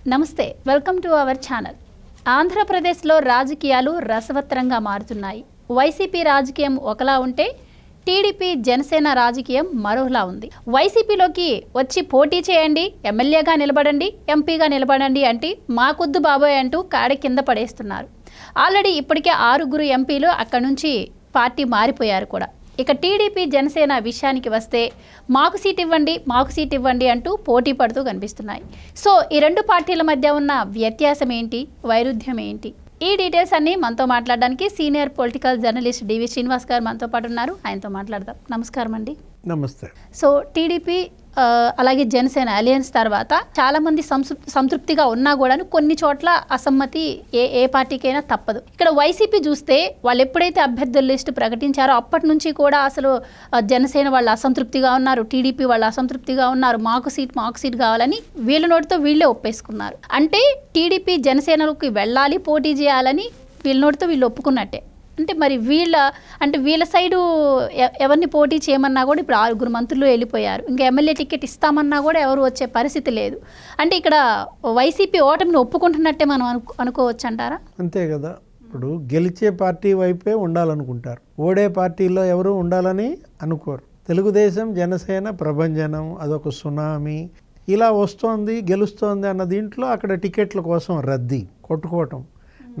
నమస్తే, welcome to our channel. ఆంధ్రప్రదేశ్లో రాజకీయాలు రసవత్తరంగా మారుతున్నాయి. వైసీపీ రాజకీయం ఒకలా ఉంటే టీడీపీ జనసేన రాజకీయం మరోలా ఉంది. వైసీపీలోకి వచ్చి పోటీ చేయండి, ఎమ్మెల్యేగా నిలబడండి, ఎంపీగా నిలబడండి అంటే మాకొద్దు బాబోయ్ అంటూ కాడి కింద పడేస్తున్నారు. ఆల్రెడీ ఇప్పటికే 6 ఎంపీలు అక్కడి నుంచి పార్టీ మారిపోయారు కూడా. ఇక టీడీపీ జనసేన విషయానికి వస్తే మాకు సీట్ ఇవ్వండి అంటూ పోటీ పడుతూ కనిపిస్తున్నాయి. సో ఈ రెండు పార్టీల మధ్య ఉన్న వ్యత్యాసం ఏంటి, వైరుధ్యం ఏంటి, ఈ డీటెయిల్స్ అన్నీ మనతో మాట్లాడడానికి సీనియర్ పొలిటికల్ జర్నలిస్ట్ డివి శ్రీనివాస్ గారు మనతో పాటు ఉన్నారు. ఆయనతో మాట్లాడదాం. నమస్కారం అండి. నమస్తే. సో టీడీపీ అలాగే జనసేన అలయన్స్ తర్వాత చాలామంది సంతృప్తిగా ఉన్నా కూడా కొన్ని చోట్ల అసమ్మతి ఏ పార్టీకైనా తప్పదు. ఇక్కడ వైసీపీ చూస్తే వాళ్ళు ఎప్పుడైతే అభ్యర్థుల లిస్టు ప్రకటించారో అప్పటి నుంచి కూడా అసలు జనసేన వాళ్ళు అసంతృప్తిగా ఉన్నారు, టీడీపీ వాళ్ళు అసంతృప్తిగా ఉన్నారు. మాకు సీట్ కావాలని వీళ్ళ నోటితో వీళ్ళే ఒప్పేసుకున్నారు. అంటే టీడీపీ జనసేనలకు వెళ్ళాలి, పోటీ చేయాలని వీళ్ళ నోటితో వీళ్ళు ఒప్పుకున్నట్టే. అంటే మరి వీళ్ళ సైడు ఎవరిని పోటీ చేయమన్నా కూడా ఇప్పుడు 6 మంత్రులు వెళ్ళిపోయారు. ఇంకా ఎమ్మెల్యే టికెట్ ఇస్తామన్నా కూడా ఎవరు వచ్చే పరిస్థితి లేదు. అంటే ఇక్కడ వైసీపీ ఓటమిని ఒప్పుకుంటున్నట్టే మనం అనుకోవచ్చు అంటారా? అంతే కదా. ఇప్పుడు గెలిచే పార్టీ వైపే ఉండాలనుకుంటారు, ఓడే పార్టీలో ఎవరు ఉండాలని అనుకోరు. తెలుగుదేశం జనసేన ప్రభంజనం, అదొక సునామీ ఇలా వస్తోంది, గెలుస్తోంది అన్న దీంట్లో అక్కడ టికెట్ల కోసం రద్దీ కొట్టుకోవటం.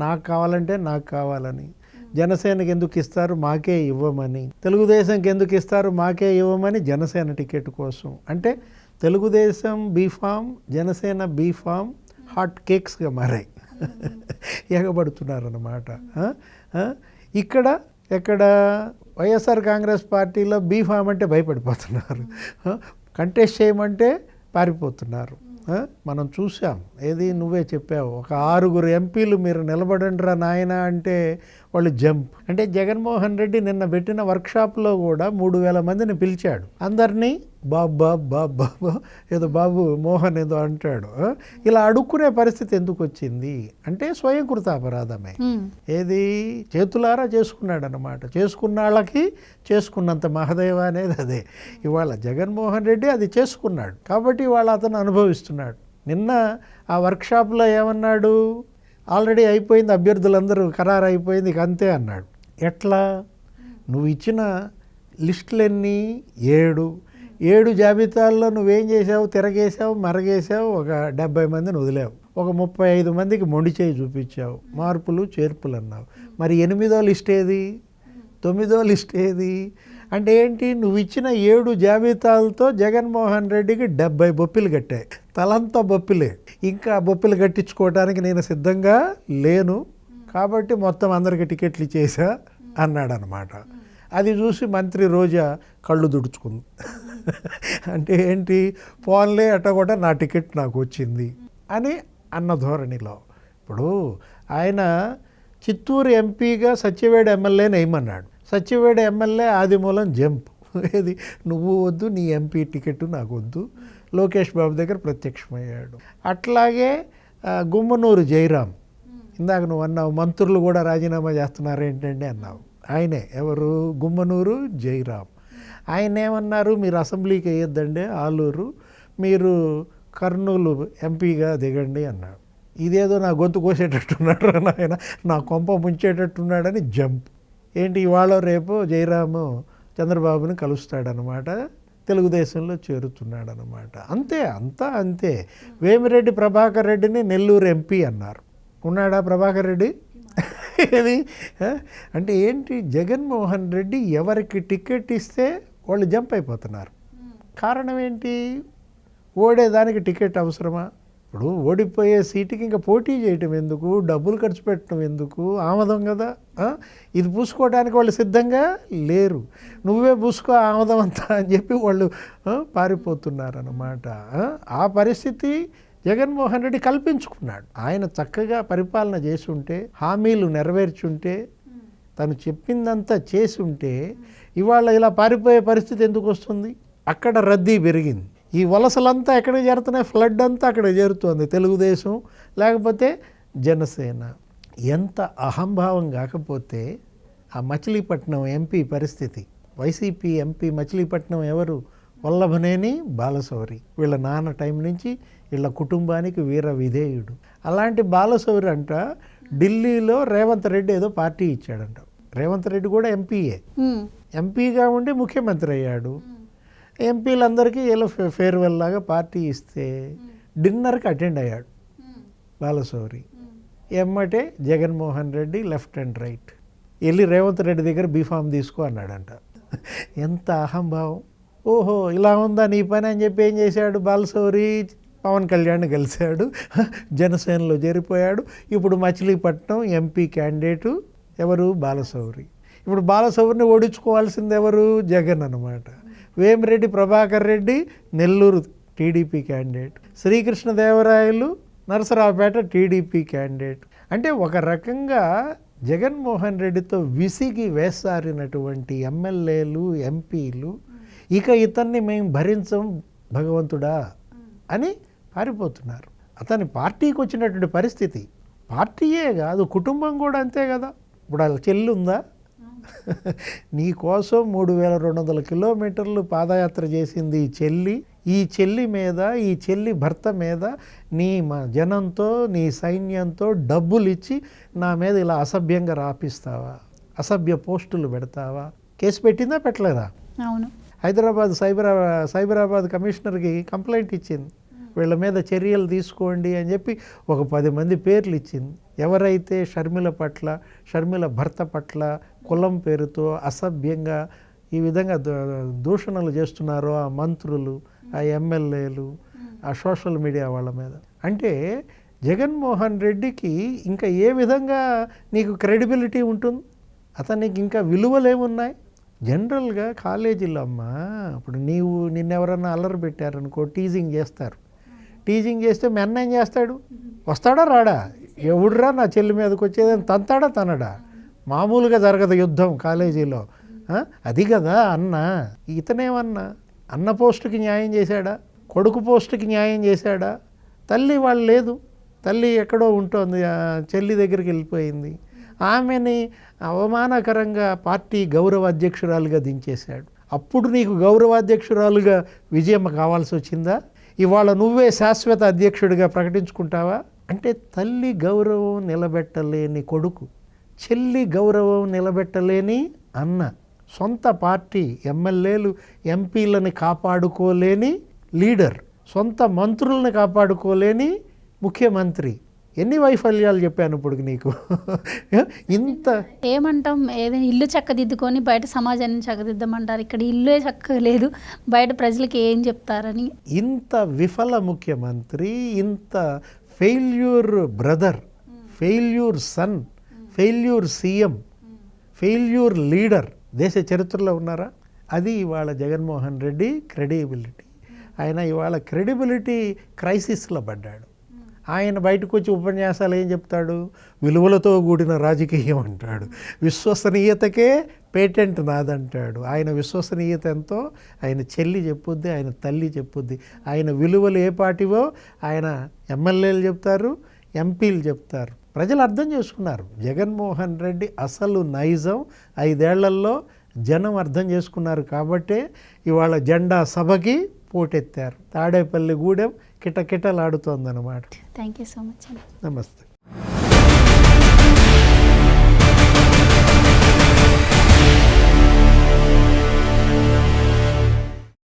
నాకు కావాలంటే నాకు కావాలని, జనసేనకి ఎందుకు ఇస్తారు మాకే ఇవ్వమని, తెలుగుదేశంకి ఎందుకు ఇస్తారు మాకే ఇవ్వమని జనసేన టికెట్ కోసం. అంటే Telugu Desam B form, Janasena B form hot కేక్స్గా మారాయి. ఎగబడుతున్నారన్నమాట. ఎక్కడ వైఎస్ఆర్ కాంగ్రెస్ పార్టీలో బీఫామ్ అంటే భయపడిపోతున్నారు, కంటెస్ట్ చేయమంటే పారిపోతున్నారు. మనం చూసాం, ఏది నువ్వే చెప్పావు, ఒక 6 ఎంపీలు మీరు నిలబడండిరా నాయన అంటే వాళ్ళు జంప్. అంటే జగన్మోహన్ రెడ్డి నిన్న పెట్టిన వర్క్షాప్లో కూడా 3000 మందిని పిలిచాడు. అందరినీ బాబు ఏదో బాబు మోహన్ ఏదో అంటాడు. ఇలా అడుక్కునే పరిస్థితి ఎందుకు వచ్చింది అంటే స్వయంకృత అపరాధమే. ఏది చేతులారా చేసుకున్నాడు అన్నమాట. చేసుకున్న వాళ్ళకి చేసుకున్నంత మహదేవ అనేది అదే. ఇవాళ జగన్మోహన్ రెడ్డి అది చేసుకున్నాడు కాబట్టి ఇవాళ అతను అనుభవిస్తున్నాడు. నిన్న ఆ వర్క్షాప్లో ఏమన్నాడు, ఆల్రెడీ అయిపోయింది, అభ్యర్థులందరూ ఖరారు అయిపోయింది, ఇక అంతే అన్నాడు. ఎట్లా? నువ్వు ఇచ్చిన లిస్టులన్నీ 7 జాబితాల్లో నువ్వేం చేసావు, తిరగేసావు, మరగేసావు, ఒక 70 మందిని వదిలావు, ఒక 35 మందికి మొండి చేయి చూపించావు, మార్పులు చేర్పులు అన్నావు. మరి 8వ లిస్ట్ ఏది, 9వ లిస్ట్ ఏది? అంటే ఏంటి, నువ్వు ఇచ్చిన 7 జాబితాలతో జగన్మోహన్ రెడ్డికి 70 బొప్పిలు కట్టాయి. తలంతా బొప్పిలే. ఇంకా బొప్పిలు కట్టించుకోవడానికి నేను సిద్ధంగా లేను కాబట్టి మొత్తం అందరికి టికెట్లు ఇచ్చేసా అన్నాడు అనమాట. అది చూసి మంత్రి రోజా కళ్ళు దుడుచుకుంది. అంటే ఏంటి, పోన్లే అట్టగొట్ట నా టికెట్ నాకు వచ్చింది అని అన్న ధోరణిలో. ఇప్పుడు ఆయన చిత్తూరు ఎంపీగా సత్యవేడు ఎమ్మెల్యేని వేయమన్నాడు. సత్యవేడు ఎమ్మెల్యే ఆదిమూలం జంప్. ఏది, నువ్వు వద్దు, నీ ఎంపీ టికెట్ నాకు వద్దు, లోకేష్ బాబు దగ్గర ప్రత్యక్షమయ్యాడు. అట్లాగే గుమ్మనూరు జయరాం, ఇందాక నువ్వు అన్నావు మంత్రులు కూడా రాజీనామా చేస్తున్నారు ఏంటండి అన్నావు. ఆయనే ఎవరు, గుమ్మనూరు జయరాం. ఆయన ఏమన్నారు, మీరు అసెంబ్లీకి వేయొద్దండి ఆలూరు, మీరు కర్నూలు ఎంపీగా దిగండి అన్నాడు. ఇదేదో నా గొంతు కోసేటట్టున్నాడు ఆయన, నా కొంప ముంచేటట్టున్నాడని జంప్. ఏంటి, ఇవాళ రేపు జయరాము చంద్రబాబుని కలుస్తాడనమాట, తెలుగుదేశంలో చేరుతున్నాడనమాట. అంతే. వేమిరెడ్డి ప్రభాకర్ రెడ్డిని నెల్లూరు ఎంపీ అన్నారు. ఉన్నాడా ప్రభాకర్ రెడ్డి? ఇది అంటే ఏంటి, జగన్మోహన్ రెడ్డి ఎవరికి టికెట్ ఇస్తే వాళ్ళు జంప్ అయిపోతున్నారు. కారణం ఏంటి, ఓడేదానికి టికెట్ అవసరమా? ఇప్పుడు ఓడిపోయే సీటుకి ఇంకా పోటీ చేయటం ఎందుకు, డబ్బులు ఖర్చు పెట్టడం ఎందుకు, ఆమదం కదా. ఇది పూసుకోవడానికి వాళ్ళు సిద్ధంగా లేరు. నువ్వే పూసుకో ఆమదం అంతా అని చెప్పి వాళ్ళు పారిపోతున్నారన్నమాట. ఆ పరిస్థితి జగన్మోహన్ రెడ్డి కల్పించుకున్నాడు. ఆయన చక్కగా పరిపాలన చేసి ఉంటే, హామీలు నెరవేర్చుంటే, తను చెప్పిందంతా చేసి ఉంటే ఇవాళ ఇలా పారిపోయే పరిస్థితి ఎందుకు వస్తుంది? అక్కడ రద్దీ పెరిగింది. ఈ వలసలంతా ఎక్కడికి చేరుతున్నాయి, ఫ్లడ్ అంతా అక్కడికి చేరుతుంది, తెలుగుదేశం లేకపోతే జనసేన. ఎంత అహంభావం కాకపోతే ఆ మచిలీపట్నం ఎంపీ పరిస్థితి. వైసీపీ ఎంపీ మచిలీపట్నం ఎవరు, వల్లభనేని బాలశౌరి. వీళ్ళ నాన్న టైం నుంచి వీళ్ళ కుటుంబానికి వీర విధేయుడు. అలాంటి బాలశౌరి అంట ఢిల్లీలో రేవంత్ రెడ్డి ఏదో పార్టీ ఇచ్చాడంట. రేవంత్ రెడ్డి కూడా ఎంపీయే, ఎంపీగా ఉండి ముఖ్యమంత్రి అయ్యాడు. ఎంపీలందరికీ ఏదో ఫేర్వెల్ లాగా పార్టీ ఇస్తే డిన్నర్కి అటెండ్ అయ్యాడు బాలశౌరి. ఎమ్మటే Jaganmohan Reddy left and right వెళ్ళి రేవంత్ రెడ్డి దగ్గర బీఫామ్ తీసుకో అన్నాడంట. ఎంత అహంభావం! ఓహో ఇలా ఉందా నీ పని అని చెప్పి ఏం చేశాడు బాలశౌరి? పవన్ కళ్యాణ్ కలిశాడు, జనసేనలో చేరిపోయాడు. ఇప్పుడు మచిలీపట్నం ఎంపీ క్యాండిడేటు ఎవరు? బాలశౌరి. ఇప్పుడు బాలశౌరిని ఓడించుకోవాల్సింది ఎవరు? జగన్ అన్నమాట. Vemireddy Prabhakar Reddy Nellore TDP candidate, Srikrishnadevarayalu Narasaraopet TDP candidate. అంటే ఒక రకంగా జగన్మోహన్ రెడ్డితో విసిగి వేసారినటువంటి ఎమ్మెల్యేలు, ఎంపీలు ఇక ఇతన్ని మేము భరించం భగవంతుడా అని పారిపోతున్నారు. అతని పార్టీకి వచ్చినటువంటి పరిస్థితి, పార్టీయే కాదు కుటుంబం కూడా అంతే కదా. ఇప్పుడు వాళ్ళ చెల్లి ఉందా? నీ కోసం 3200 కిలోమీటర్లు పాదయాత్ర చేసింది ఈ చెల్లి. ఈ చెల్లి మీద, ఈ చెల్లి భర్త మీద నీ జనంతో, నీ సైన్యంతో డబ్బులు ఇచ్చి నా మీద ఇలా అసభ్యంగా రాపిస్తావా? అసభ్య పోస్టులు పెడతావా? కేసు పెట్టిందా పెట్టలేదా? అవును. హైదరాబాద్ సైబరాబాద్ కమిషనర్కి కంప్లైంట్ ఇచ్చింది, వీళ్ళ మీద చర్యలు తీసుకోండి అని చెప్పి ఒక 10 మంది పేర్లు ఇచ్చింది. ఎవరైతే షర్మిల పట్ల, షర్మిల భర్త పట్ల కులం పేరుతో అసభ్యంగా ఈ విధంగా దూషణలు చేస్తున్నారో ఆ మంత్రులు, ఆ ఎమ్మెల్యేలు, ఆ సోషల్ మీడియా వాళ్ళ మీద, అంటే జగన్మోహన్ రెడ్డికి ఇంకా ఏ విధంగా నీకు క్రెడిబిలిటీ ఉంటుంది? అతనికి ఇంకా విలువలేమున్నాయి? జనరల్గా కాలేజీలో అమ్మా, ఇప్పుడు నిన్నెవరన్నా అల్లరి పెట్టారనుకో, టీజింగ్ చేస్తారు. టీజింగ్ చేస్తే మీ అన్న ఏం చేస్తాడు? వస్తాడా రాడా? ఎవడురా నా చెల్లి మీదకి వచ్చేదని తంతాడా తనడా? మామూలుగా జరగదు యుద్ధం కాలేజీలో. అది కదా అన్న. ఇతనేమన్నా అన్న పోస్టుకి న్యాయం చేశాడా? కొడుకు పోస్టుకి న్యాయం చేశాడా? తల్లి వాళ్ళు లేదు, తల్లి ఎక్కడో ఉంటుంది, చెల్లి దగ్గరికి వెళ్ళిపోయింది. ఆమెని అవమానకరంగా పార్టీ గౌరవ అధ్యక్షురాలుగా దించేశాడు. అప్పుడు నీకు గౌరవాధ్యక్షురాలుగా విజయమ్మ కావాల్సి వచ్చిందా? ఇవాళ నువ్వే శాశ్వత అధ్యక్షుడిగా ప్రకటించుకుంటావా? అంటే తల్లి గౌరవం నిలబెట్టలేని కొడుకు, చెల్లి గౌరవం నిలబెట్టలేని అన్న, సొంత పార్టీ ఎమ్మెల్యేలు, ఎంపీలని కాపాడుకోలేని లీడర్, సొంత మంత్రులను కాపాడుకోలేని ముఖ్యమంత్రి. ఎన్ని వైఫల్యాలు చెప్పాను ఇప్పుడు నీకు. ఇంత ఏమంటాం, ఏదైనా ఇల్లు చక్కదిద్దుకొని బయట సమాజాన్ని చక్కదిద్దామంటారు. ఇక్కడ ఇల్లే చక్కగా లేదు, బయట ప్రజలకి ఏం చెప్తారని. ఇంత విఫల ముఖ్యమంత్రి, ఇంత failure brother, failure son, failure CM, failure leader దేశ చరిత్రలో ఉన్నారా? అది ఇవాళ జగన్మోహన్ రెడ్డి క్రెడిబిలిటీ. ఆయన ఇవాళ క్రెడిబిలిటీ క్రైసిస్లో పడ్డాడు. ఆయన బయటకు వచ్చి ఉపన్యాసాలు ఏం చెప్తాడు? విలువలతో కూడిన రాజకీయం అంటాడు, విశ్వసనీయతకే పేటెంట్ నాదంటాడు. ఆయన విశ్వసనీయత ఎంతో ఆయన చెల్లి చెప్పుద్ది, ఆయన తల్లి చెప్పుద్ది. ఆయన విలువలు ఏ పాటివో ఆయన ఎమ్మెల్యేలు చెప్తారు, ఎంపీలు చెప్తారు. ప్రజలు అర్థం చేసుకున్నారు జగన్మోహన్ రెడ్డి అసలు నైజం 5 ఏళ్లలో జనం అర్థం చేసుకున్నారు. కాబట్టే ఇవాళ జెండా సభకి పోటెత్తారు. తాడేపల్లి గూడెం కిటకిటలాడుతోందన్నమాట. Thank you so much. నమస్తే.